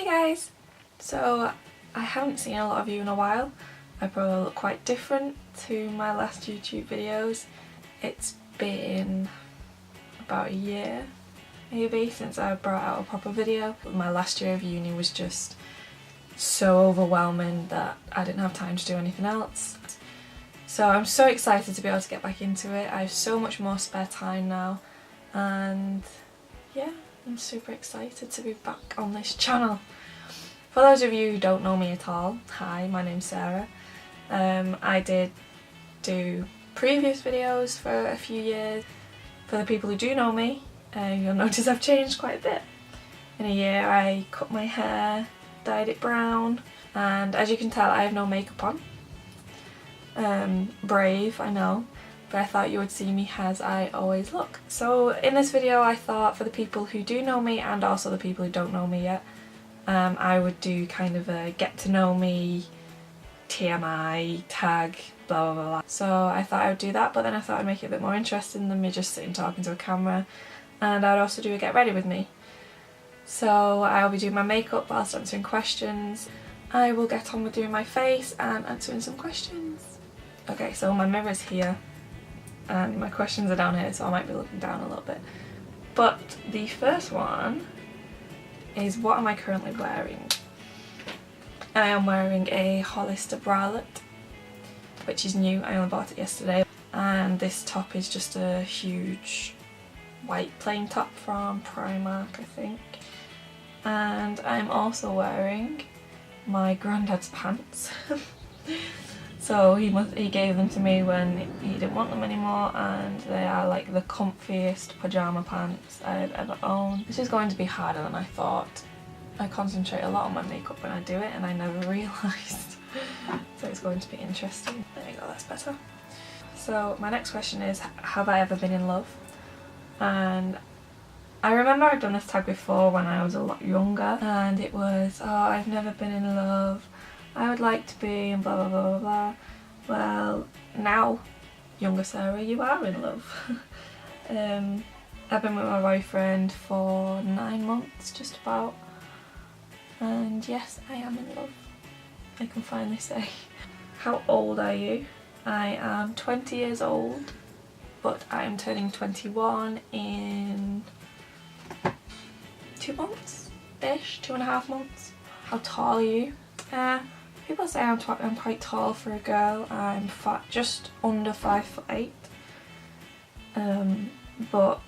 Hey guys! So I haven't seen a lot of you in a while. I probably look quite different to my last YouTube videos. It's been about a year maybe since I brought out a proper video. My last year of uni was just so overwhelming that I didn't have time to do anything else. So I'm so excited to be able to get back into it. I have so much more spare time now and yeah, I'm super excited to be back on this channel. For those of you who don't know me at all, hi, my name's Sarah. I did do previous videos for a few years. For the people who do know me, you'll notice I've changed quite a bit. In a year I cut my hair, dyed it brown, and as you can tell I have no makeup on. Brave, I know, but I thought you would see me as I always look. So in this video I thought for the people who do know me and also the people who don't know me yet, I would do kind of a get to know me, TMI, tag, blah blah blah. So I thought I would do that, but then I thought I'd make it a bit more interesting than me just sitting talking to a camera, and I'd also do a get ready with me. So I'll be doing my makeup whilst answering questions. I will get on with doing my face and answering some questions. Okay, so my mirror's here and my questions are down here, so I might be looking down a little bit. But the first one is, what am I currently wearing? I am wearing a Hollister bralette, which is new. I only bought it yesterday. And this top is just a huge white plain top from Primark, I think. And I'm also wearing my granddad's pants. So he gave them to me when he didn't want them anymore, and they are like the comfiest pyjama pants I've ever owned. This is going to be harder than I thought. I concentrate a lot on my makeup when I do it and I never realised. So it's going to be interesting. There we go, that's better. So my next question is, have I ever been in love? And I remember I'd done this tag before when I was a lot younger, and it was, oh, I've never been in love, I would like to be, and blah blah blah blah blah. Well, now, younger Sarah, you are in love. I've been with my boyfriend for 9 months, just about. And yes, I am in love, I can finally say. How old are you? I am 20 years old, but I am turning 21 in 2 months-ish, 2.5 months. How tall are you? People say I'm quite tall for a girl. I'm just under 5'8". But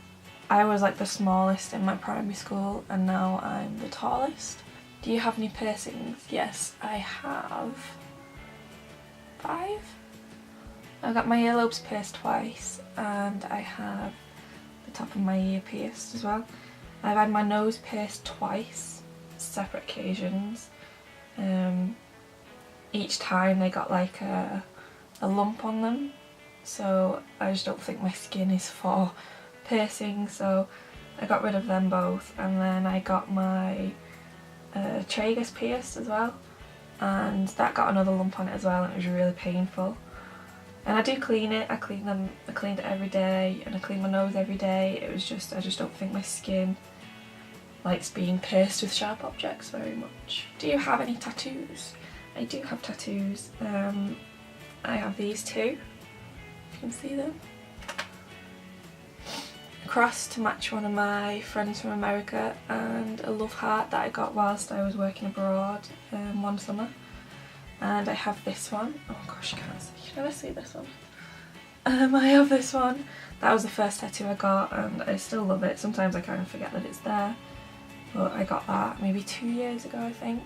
I was like the smallest in my primary school and now I'm the tallest. Do you have any piercings? Yes, I have 5. I got my earlobes pierced twice and I have the top of my ear pierced as well. I've had my nose pierced twice, separate occasions. Each time they got like a lump on them, so I just don't think my skin is for piercing, so I got rid of them both. And then I got my tragus pierced as well, and that got another lump on it as well, and it was really painful. And I do clean it, I cleaned it every day, and I clean my nose every day. It was just, I just don't think my skin likes being pierced with sharp objects very much. Do you have any tattoos? I do have tattoos. I have these two, you can see them. A cross to match one of my friends from America, and a love heart that I got whilst I was working abroad one summer. And I have this one. Oh gosh, you can't see, you can never see this one. I have this one. That was the first tattoo I got and I still love it. Sometimes I kind of forget that it's there. But I got that maybe 2 years ago, I think.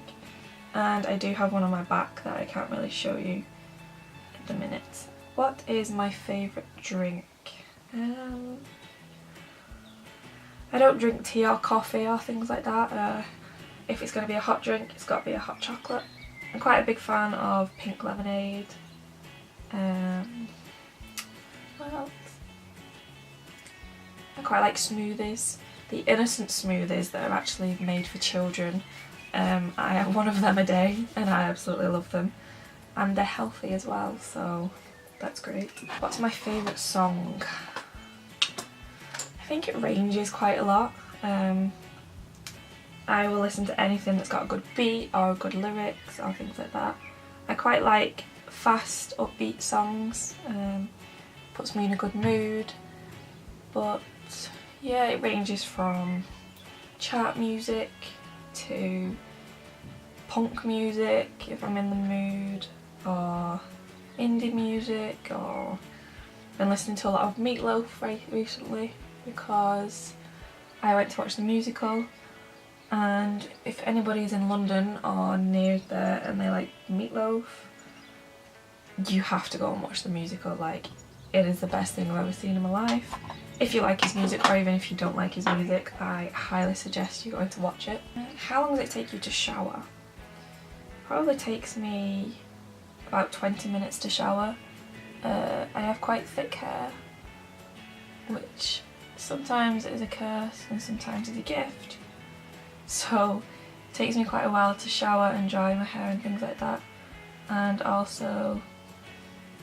And I do have one on my back that I can't really show you at the minute. What is my favourite drink? I don't drink tea or coffee or things like that. If it's going to be a hot drink, it's got to be a hot chocolate. I'm quite a big fan of pink lemonade. What else? I quite like smoothies. The innocent smoothies that are actually made for children. I have one of them a day and I absolutely love them. And they're healthy as well, so that's great. What's my favourite song? I think it ranges quite a lot. I will listen to anything that's got a good beat or good lyrics or things like that. I quite like fast, upbeat songs, puts me in a good mood, but yeah, it ranges from chart music to punk music if I'm in the mood, or indie music, or I've been listening to a lot of Meatloaf recently because I went to watch the musical, and if anybody's in London or near there and they like Meatloaf, you have to go and watch the musical. Like, it is the best thing I've ever seen in my life. If you like his music, or even if you don't like his music, I highly suggest you going to watch it. How long does it take you to shower? Probably takes me about 20 minutes to shower. I have quite thick hair, which sometimes is a curse and sometimes is a gift. So it takes me quite a while to shower and dry my hair and things like that. And also,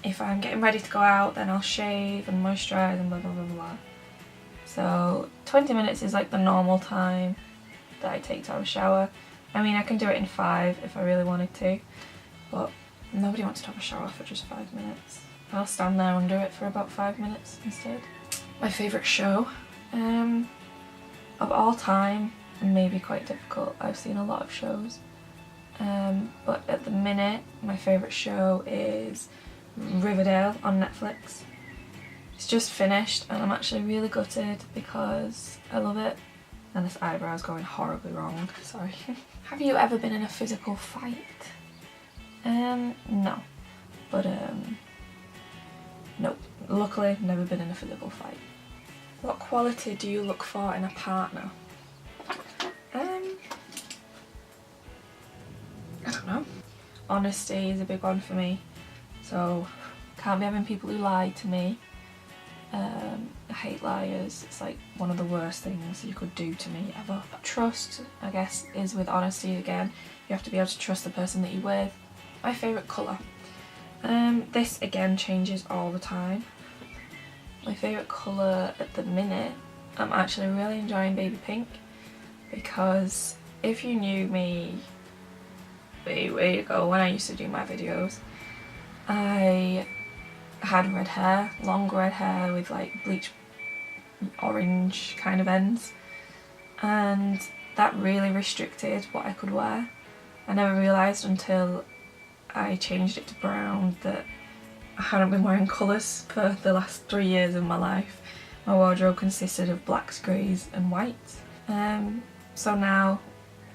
if I'm getting ready to go out, then I'll shave and moisturise and blah blah blah blah. So 20 minutes is like the normal time that I take to have a shower. I mean, I can do it in 5 if I really wanted to, but nobody wants to have a shower for just 5 minutes. I'll stand there and do it for about 5 minutes instead. My favourite show of all time may be quite difficult. I've seen a lot of shows, but at the minute my favourite show is Riverdale on Netflix. It's just finished and I'm actually really gutted because I love it. And this eyebrow's going horribly wrong, sorry. Have you ever been in a physical fight? No. But nope. Luckily, never been in a physical fight. What quality do you look for in a partner? I don't know. Honesty is a big one for me. So, can't be having people who lie to me. I hate liars. It's like one of the worst things you could do to me ever. Trust, I guess, is with honesty again. You have to be able to trust the person that you're with. My favourite colour. This again changes all the time. My favourite colour at the minute, I'm actually really enjoying baby pink, because if you knew me way ago when I used to do my videos, I had red hair, long red hair with like bleach orange kind of ends, and that really restricted what I could wear. I never realised until I changed it to brown that I hadn't been wearing colours for the last 3 years of my life. My wardrobe consisted of blacks, greys and whites. So now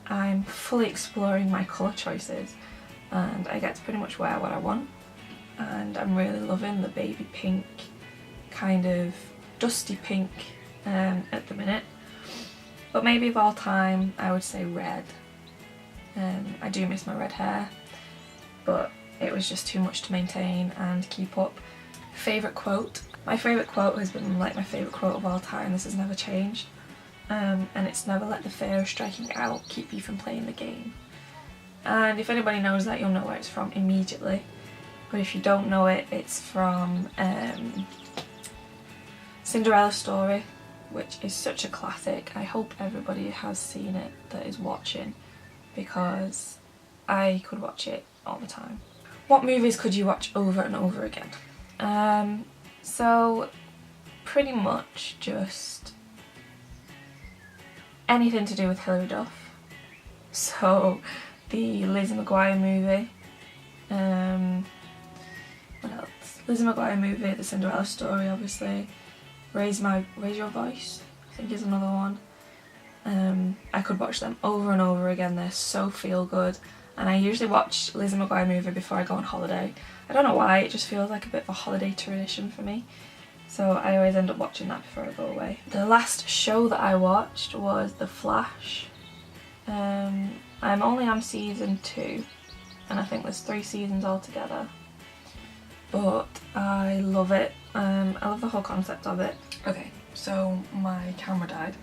I'm fully exploring my colour choices and I get to pretty much wear what I want. And I'm really loving the baby pink, kind of dusty pink at the minute. But maybe of all time I would say red. I do miss my red hair, but it was just too much to maintain and keep up. Favourite quote? My favourite quote has been like my favourite quote of all time. This has never changed. And it's never let the fear of striking out keep you from playing the game. And if anybody knows that, you'll know where it's from immediately. But if you don't know it, it's from Cinderella Story, which is such a classic. I hope everybody has seen it that is watching, because I could watch it all the time. What movies could you watch over and over again? So pretty much just anything to do with Hilary Duff. So the Lizzie McGuire movie. What else? Lizzie McGuire movie, the Cinderella Story obviously. Raise Your Voice, I think is another one. I could watch them over and over again, they're so feel good. And I usually watch Lizzie McGuire movie before I go on holiday. I don't know why, it just feels like a bit of a holiday tradition for me. So I always end up watching that before I go away. The last show that I watched was The Flash. I'm only on season 2, and I think there's 3 seasons altogether. But I love it. I love the whole concept of it. Okay, so my camera died,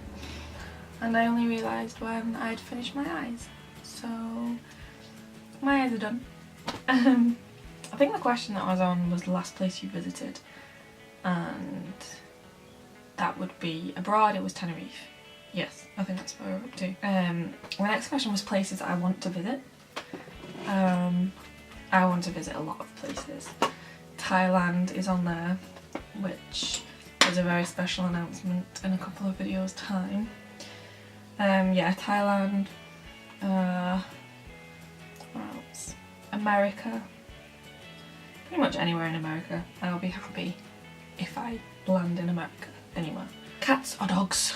and I only realised when I'd finished my eyes. So my eyes are done. I think the question that I was on was the last place you visited, and that would be abroad. It was Tenerife. yes, I think that's where we're up to. My next question was places I want to visit. I want to visit a lot of places. Thailand is on there, which is a very special announcement in a couple of videos time. Yeah, Thailand, where else? America, pretty much anywhere in America. I'll be happy if I land in America, anywhere. Cats or dogs?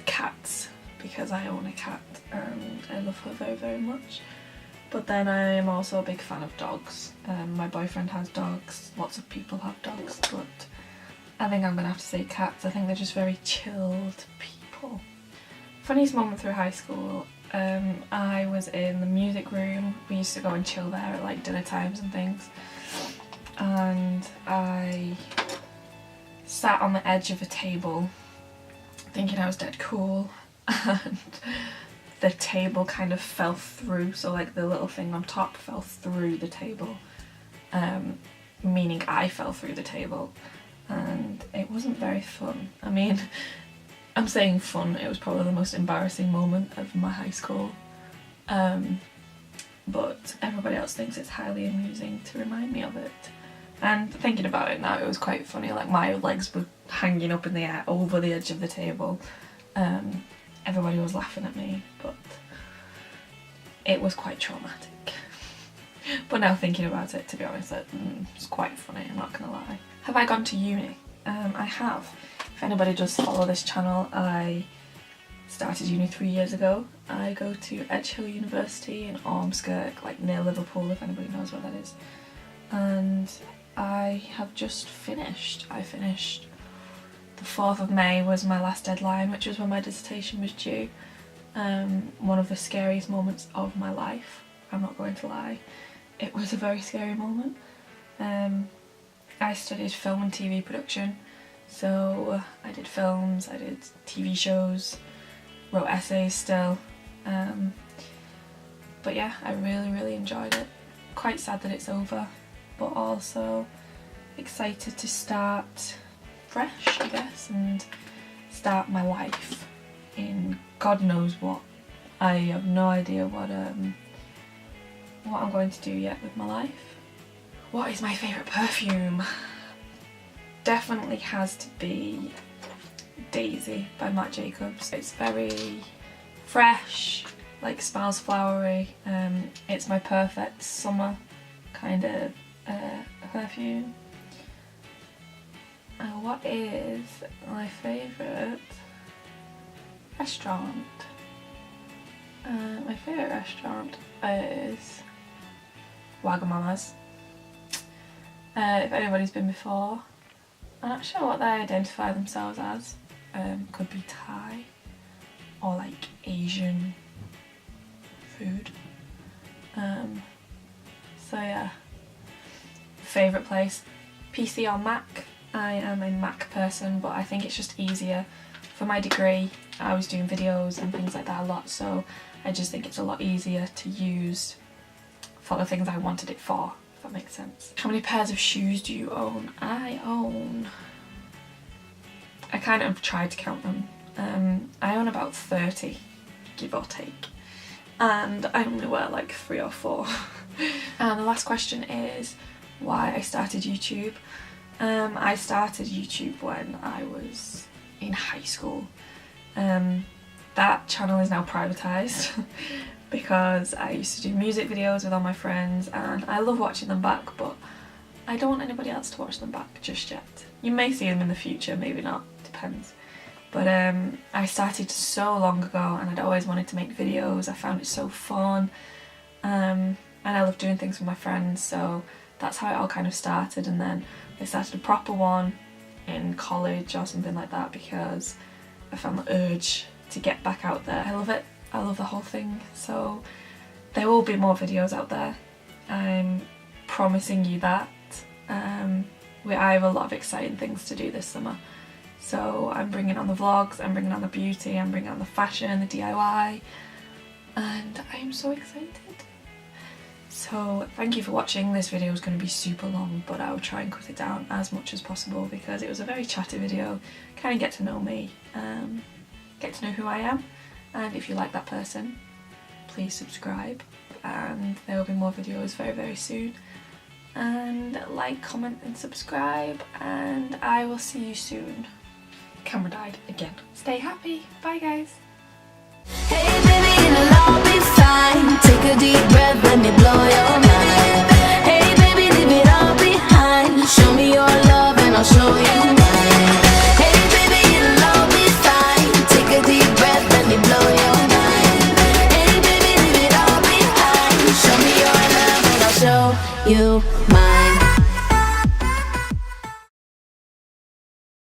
Cats, because I own a cat and I love her very, very much. But then I am also a big fan of dogs. My boyfriend has dogs, lots of people have dogs, but I think I'm gonna have to say cats. I think they're just very chilled people. Funniest moment through high school, I was in the music room. We used to go and chill there at like dinner times and things. And I sat on the edge of a table thinking I was dead cool, and the table kind of fell through, so like the little thing on top fell through the table, meaning I fell through the table, and it wasn't very fun. I mean, I'm saying fun, it was probably the most embarrassing moment of my high school, but everybody else thinks it's highly amusing to remind me of it. And thinking about it now, it was quite funny, like my legs were hanging up in the air over the edge of the table. Everybody was laughing at me, but it was quite traumatic. But now thinking about it, to be honest, it's quite funny, I'm not gonna lie. Have I gone to uni? I have. If anybody does follow this channel, I started uni 3 years ago. I go to Edge Hill University in Ormskirk, like near Liverpool, if anybody knows where that is. And I have just finished. I finished the 4th of May was my last deadline, which was when my dissertation was due. One of the scariest moments of my life, I'm not going to lie. It was a very scary moment. I studied film and TV production, so I did films, I did TV shows, wrote essays still. But yeah, I really, really enjoyed it. Quite sad that it's over, but also excited to start fresh, I guess, and start my life in God knows what. I have no idea what I'm going to do yet with my life. What is my favourite perfume? Definitely has to be Daisy by Marc Jacobs. It's very fresh, like smells flowery. It's my perfect summer kind of perfume. What is my favourite restaurant? My favourite restaurant is Wagamama's. If anybody's been before, I'm not sure what they identify themselves as. Could be Thai or like Asian food. So yeah, favourite place, PC or Mac. I am a Mac person, but I think it's just easier. For my degree, I was doing videos and things like that a lot, so I just think it's a lot easier to use for the things I wanted it for, if that makes sense. How many pairs of shoes do you own? I kind of tried to count them. I own about 30, give or take, and I only wear like 3 or 4. And the last question is why I started YouTube. I started YouTube when I was in high school. That channel is now privatised because I used to do music videos with all my friends and I love watching them back, but I don't want anybody else to watch them back just yet. You may see them in the future, maybe not, depends. But I started so long ago and I'd always wanted to make videos. I found it so fun, and I love doing things with my friends, so that's how it all kind of started. And then I started a proper one in college or something like that because I found the urge to get back out there. I love it, I love the whole thing, so there will be more videos out there. I'm promising you that. I have a lot of exciting things to do this summer. So I'm bringing on the vlogs, I'm bringing on the beauty, I'm bringing on the fashion, the DIY, and I am so excited. So thank you for watching. This video is going to be super long, but I'll try and cut it down as much as possible because it was a very chatty video, kind of get to know me. get to know who I am, and if you like that person, please subscribe, and there will be more videos very, very soon. And like, comment and subscribe, and I will see you soon. Camera died again. Stay happy. Bye guys. Hey baby, it'll all be fine. Take a deep breath, let me blow your mind. Hey baby, leave it all behind. Show me your love and I'll show you mine. Hey baby, it'll all be fine. Take a deep breath, let me blow your mind. Hey baby, leave it all behind. Show me your love and I'll show you mine.